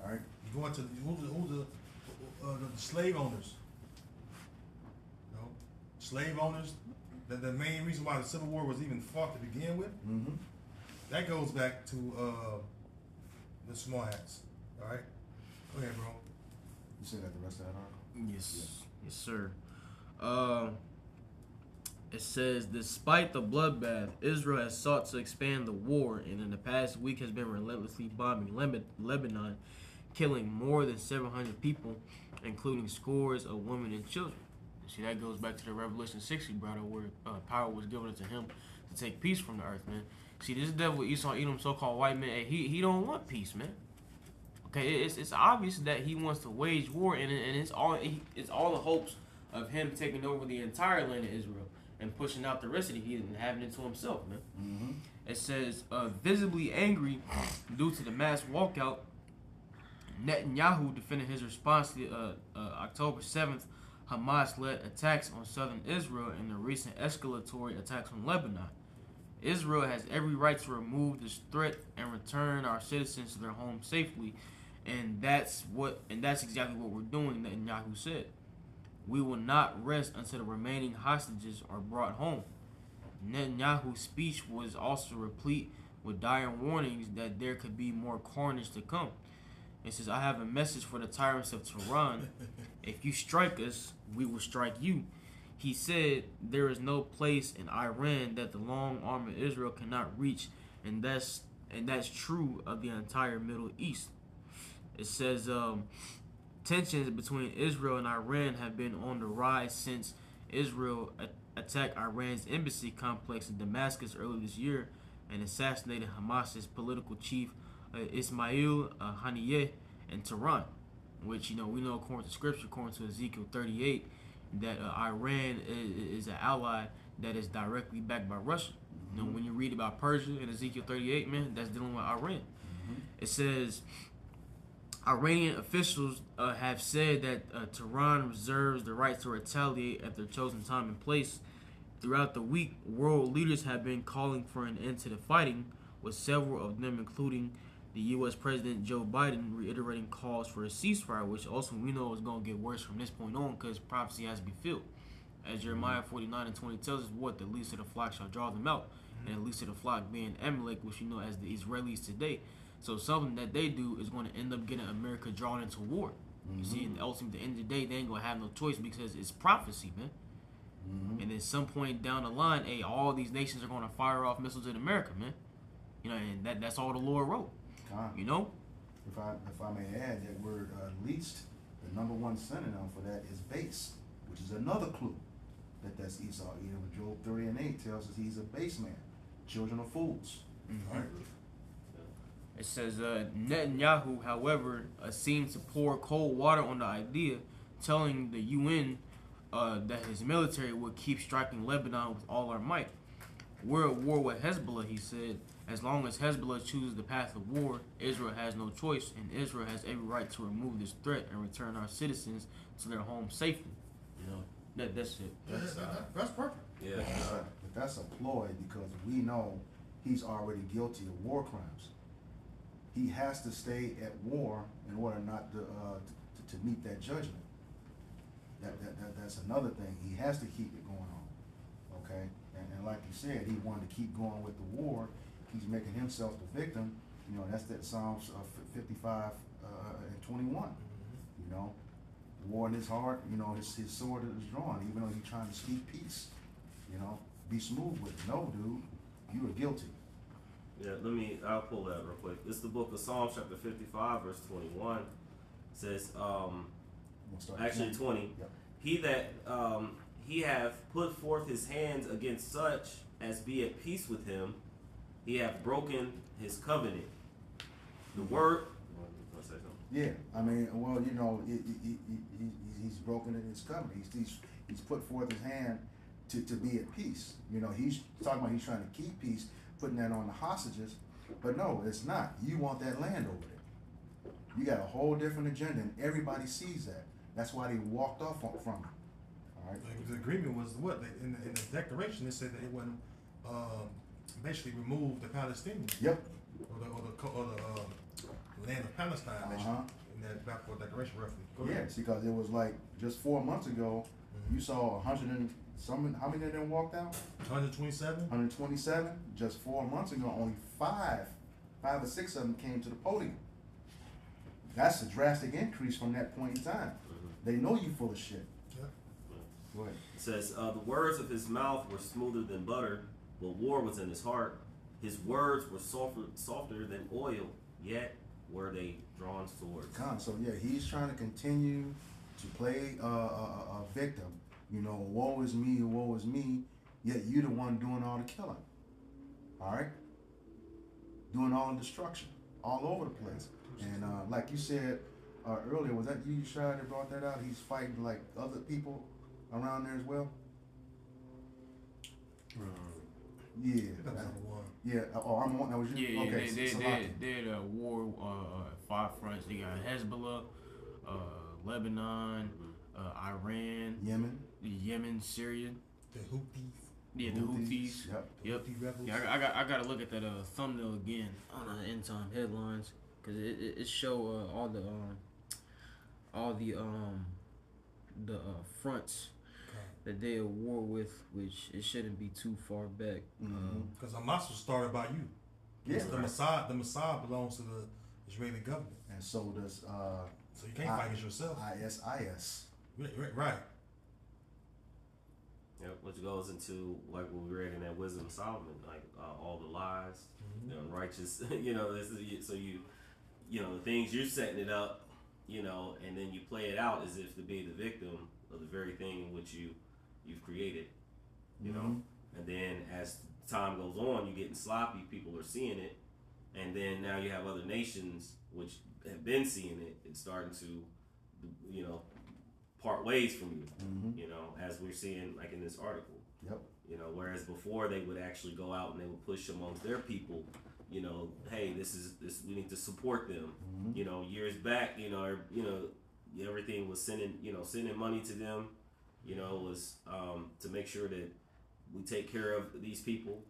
All right. You go into who the slave owners. You know, slave owners. The main reason why the Civil War was even fought to begin with. Mm-hmm. That goes back to the small hats. All right. Go ahead, bro. You said that the rest of that article? Yes, sir. It says, despite the bloodbath, Israel has sought to expand the war, and in the past week has been relentlessly bombing Lebanon, killing more than 700 people, including scores of women and children. See, that goes back to the Revelation 6 he brought up, where power was given to him to take peace from the earth, man. See, this devil Esau Edom, so-called white man, he don't want peace, man. Okay, it's obvious that he wants to wage war, and it's all the hopes of him taking over the entire land of Israel and pushing out the rest of the heathen and having it to himself, man. Mm-hmm. It says, visibly angry due to the mass walkout, Netanyahu defended his response to October 7th Hamas-led attacks on southern Israel and the recent escalatory attacks on Lebanon. Israel has every right to remove this threat and return our citizens to their homes safely, and that's exactly what we're doing, Netanyahu said. We will not rest until the remaining hostages are brought home. Netanyahu's speech was also replete with dire warnings that there could be more carnage to come. It says, I have a message for the tyrants of Tehran. If you strike us, we will strike you. He said there is no place in Iran that the long arm of Israel cannot reach, and that's true of the entire Middle East. It says tensions between Israel and Iran have been on the rise since Israel attacked Iran's embassy complex in Damascus earlier this year and assassinated Hamas's political chief Ismail Haniyeh in Tehran, which we know according to scripture, according to Ezekiel 38, that Iran is an ally that is directly backed by Russia. You know, when you read about Persia in Ezekiel 38, man, that's dealing with Iran. It says Iranian officials have said that Tehran reserves the right to retaliate at their chosen time and place. Throughout the week, world leaders have been calling for an end to the fighting, with several of them, including the U.S. President Joe Biden, reiterating calls for a ceasefire, which also we know is going to get worse from this point on because prophecy has to be filled. As Jeremiah 49:20 tells us, what? The least of the flock shall draw them out, and the least of the flock being Amalek, which you know as the Israelis today. So something that they do is going to end up getting America drawn into war. You see, and ultimately, at the end of the day, they ain't going to have no choice because it's prophecy, man. And at some point down the line, hey, all these nations are going to fire off missiles at America, man. You know, and that's all the Lord wrote. You know? If I may add, that word least, the number one synonym for that is base, which is another clue that's Esau. Job 30:8 tells us he's a base man, children of fools. Right? It says Netanyahu, however, seems to pour cold water on the idea, telling the UN that his military would keep striking Lebanon with all our might. We're at war with Hezbollah, he said. As long as Hezbollah chooses the path of war, Israel has no choice, and Israel has every right to remove this threat and return our citizens to their homes safely. You know, that's it. That's perfect. Yeah. But that's a ploy because we know he's already guilty of war crimes. He has to stay at war in order not to meet that judgment. That's another thing. He has to keep it going on. Okay? And like you said, he wanted to keep going with the war. He's making himself the victim, You know, that's that Psalms 55 and 21. You know, war in his heart. You know, his sword is drawn, even though he's trying to speak peace. You know, be smooth with it. No, dude, you are guilty. Yeah, I'll pull that real quick. It's the book of Psalms, chapter 55, verse 21. It says, We'll start at actually 20. Yep. He that he hath put forth his hands against such as be at peace with him, he hath broken his covenant. The word. Wanna say something? Yeah, I mean, well, you know, he's broken in his covenant. He's put forth his hand to be at peace. You know, he's talking about he's trying to keep peace, putting that on the hostages. But no, it's not. You want that land over there. You got a whole different agenda, and everybody sees that. That's why they walked off from it. All right. The agreement was what in the declaration it said that it wouldn't basically remove the Palestinians. Yep. Or the land of Palestine. In that backward declaration, roughly. Go ahead. Yes, because it was like just 4 months ago, you saw 100 and some. How many of them walked out? 127. 127. Just 4 months ago, only five or six of them came to the podium. That's a drastic increase from that point in time. They know you full of shit. Yeah. Go ahead. It says, the words of his mouth were smoother than butter, but war was in his heart. His words were softer than oil, yet were they drawn swords. So yeah, he's trying to continue to play a victim. You know, woe is me, yet you the one doing all the killing. All right? Doing all the destruction all over the place. And like you said earlier, was that you, Shai, that brought that out? He's fighting like other people around there as well? Yeah. That was number one. Yeah. Oh, I'm on. That was you? Yeah, Okay. they had a war, 5 fronts. They got Hezbollah, Lebanon, Iran, Yemen, Syria. The Houthis. Yeah, the Houthis. Yep. Houthi rebels. Yeah, I gotta look at that thumbnail again on the end time headlines because it show all the fronts that they at war with, which it shouldn't be too far back. Because Hamas was started by you. Yeah. The Mossad belongs to the Israeli government. And so does So you can't fight against yourself. ISIS. Right. Yeah, which goes into like what we read in that Wisdom of Solomon, like all the lies, the unrighteous. You know, this is so you know the things you're setting it up, you know, and then you play it out as if to be the victim of the very thing in which you've created, you know, and then as time goes on, you're getting sloppy. People are seeing it, and then now you have other nations which have been seeing it and starting to, you know, part ways from you, you know, as we're seeing like in this article. Yep. You know, whereas before they would actually go out and they would push amongst their people, you know, hey, this we need to support them. You know, years back, you know, everything was sending money to them, you know, was to make sure that we take care of these people.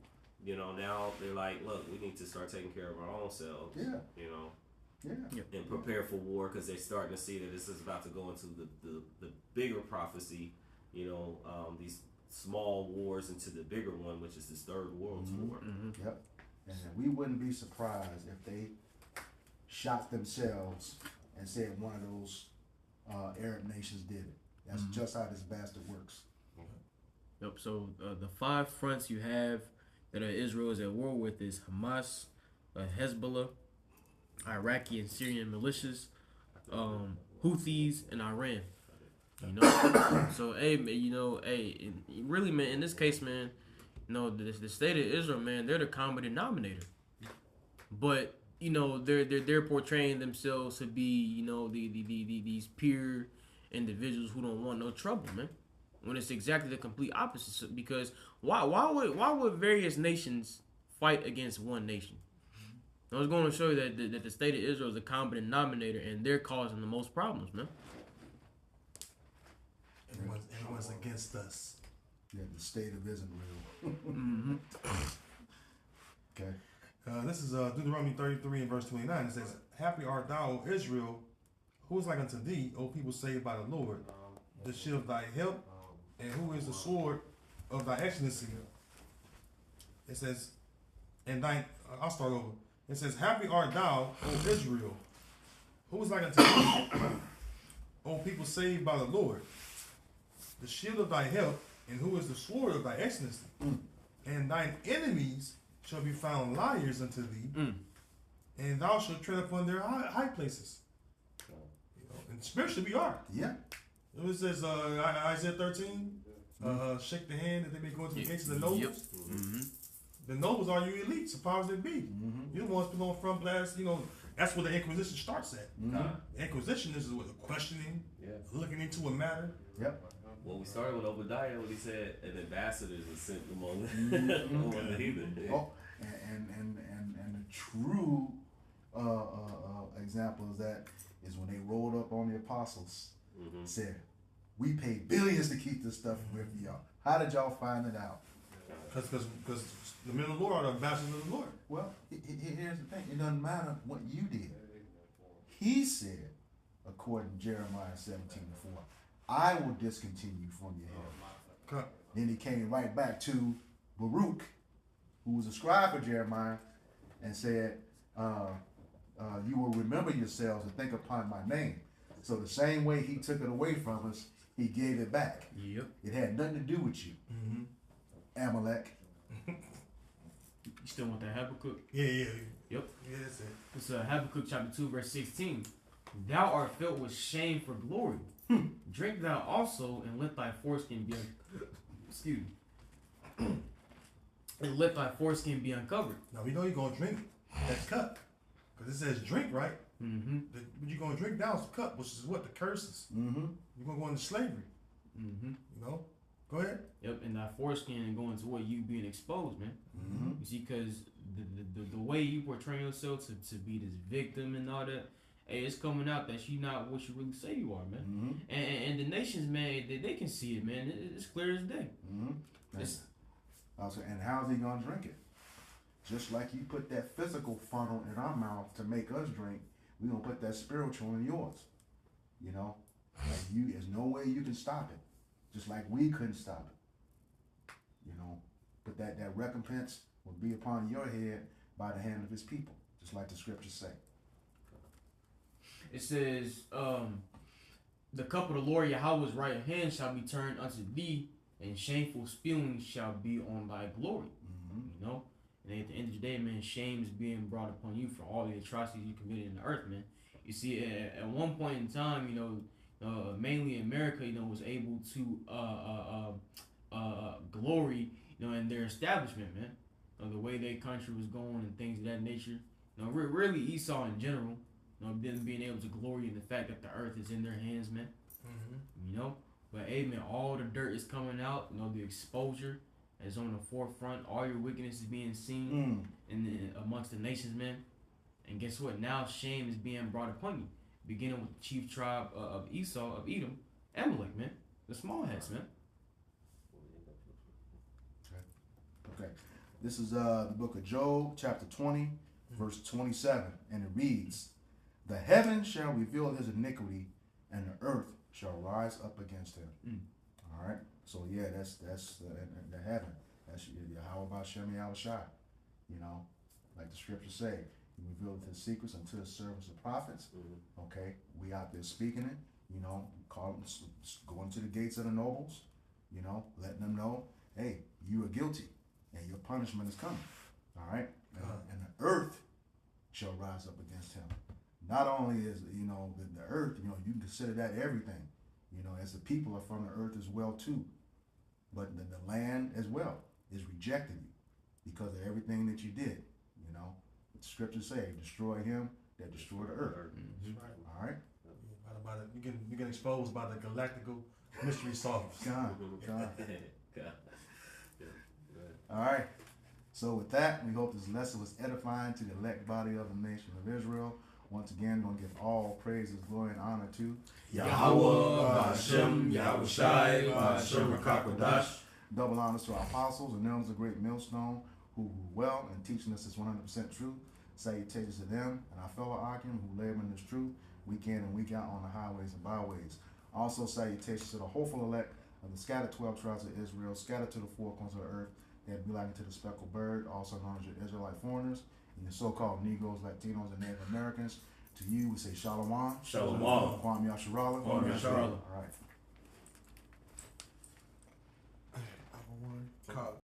You know, now they're like, look, we need to start taking care of our own selves. Yeah. You know. Yeah. And prepare for war because they're starting to see that this is about to go into the bigger prophecy, you know, these small wars into the bigger one, which is this third world war. Yep. And we wouldn't be surprised if they shot themselves and said one of those Arab nations did it. That's just how this bastard works. Yep. So the 5 fronts you have that Israel is at war with is Hamas, Hezbollah, Iraqi and Syrian militias, Houthis, and Iran. You know, so really, man, in this case, man, you know, the state of Israel, man, they're the common denominator. But you know, they're portraying themselves to be, you know, these pure individuals who don't want no trouble, man. When it's exactly the complete opposite. Because why would various nations fight against one nation? I was going to show you that the state of Israel is a common denominator, and they're causing the most problems, man. Everyone's against us. Yeah, the state of Israel. Okay. This is Deuteronomy 33 and verse 29. It says, "Happy art thou, O Israel, who is like unto thee, O people saved by the Lord, the shield of thy help, and who is the sword of thy excellency." It says, I'll start over. It says, "Happy art thou, O Israel, who is like unto thee, O people saved by the Lord, the shield of thy help, and who is the sword of thy excellency. And thine enemies shall be found liars unto thee, and thou shalt tread upon their high places." You know, and spiritually we are. Yeah. It says Isaiah 13, shake the hand that they may go into the gates of the nobles. Yep. The nobles are your elites, the powers that be. You're the ones put on front blast. You know, that's where the Inquisition starts at. The Inquisition is what the questioning, looking into a matter. Yep. Well, we started with Obadiah when he said, "And ambassadors are sent among the heathen." Oh, and the true example of that is when they rolled up on the apostles, said, "We paid billions to keep this stuff with y'all. How did y'all find it out?" Because the men of the Lord are the ambassadors of the Lord. Well, here's the thing. It doesn't matter what you did. He said, according to Jeremiah 17:4, "I will discontinue from your head." Then he came right back to Baruch, who was a scribe for Jeremiah, and said, "You will remember yourselves and think upon my name." So the same way he took it away from us, he gave it back. Yep. It had nothing to do with you, Amalek. You still want that Habakkuk? Yeah. Yep. Yeah, that's it. It's Habakkuk chapter 2, verse 16. "Thou art filled with shame for glory. Drink thou also, and let thy foreskin be excuse me. And let thy foreskin be uncovered." Now we know you're gonna drink that cup, because it says drink, right? But you're gonna drink down the cup, which is what the curses. You're gonna go into slavery. You know. Go ahead. Yep, and that foreskin going to what you being exposed, man. You see, because the way you portray yourself to be this victim and all that, hey, it's coming out that you not what you really say you are, man. And the nations, man, they can see it, man. It's clear as day. And how's he gonna drink it? Just like you put that physical funnel in our mouth to make us drink, we gonna put that spiritual in yours. You know, like there's no way you can stop it. Just like we couldn't stop it. You know, but that recompense will be upon your head by the hand of his people, just like the scriptures say. It says, "The cup of the Lord Yahweh's right hand shall be turned unto thee, and shameful spewing shall be on thy glory." You know, and at the end of the day, man, shame is being brought upon you for all the atrocities you committed in the earth, man. You see, at one point in time, you know, mainly America, you know, was able to glory, you know, in their establishment, man. You know, the way their country was going and things of that nature. You know, really Esau in general, you know, them being able to glory in the fact that the earth is in their hands, man. You know, but hey, man, all the dirt is coming out. You know, the exposure is on the forefront. All your wickedness is being seen amongst the nations, man. And guess what? Now shame is being brought upon you. Beginning with the chief tribe of Esau, of Edom, Amalek, man. The small heads, man. Okay. This is the book of Job, chapter 20, verse 27. And it reads, "The heaven shall reveal his iniquity, and the earth shall rise up against him." All right. So yeah, that's the heaven. That's Yahweh Bashem Yahushai. You know, like the scriptures say, he revealed his secrets unto his servants and prophets. Okay, we out there speaking it. You know, going to the gates of the nobles. You know, letting them know, hey, you are guilty, and your punishment is coming. All right, and the earth shall rise up against him. Not only is the earth, you know, you can consider that everything. You know, as the people are from the earth as well too, but the land as well is rejecting you because of everything that you did. You know. The scriptures say, destroy him that destroyed the earth. All right. You get exposed by the galactical mystery solvers. God. All right. So with that, we hope this lesson was edifying to the elect body of the nation of Israel. Once again, we're going to give all praises, glory, and honor to Yahweh, Bashem, Yahushai, Bashem, Rakakwadash. Double honors to our apostles and elders of great millstone who rule well and teaching us this 100% truth. Salutations to them and our fellow Akim who labor in this truth week in and week out on the highways and byways. Also salutations to the hopeful elect of the scattered 12 tribes of Israel, scattered to the four corners of the earth, that be like to the speckled bird, also known as your Israelite foreigners, And the so-called Negroes, Latinos, and Native Americans. To you, we say Shalom. Shalom. Kwame Yasharala. Kwame Yasharala. All right. Call.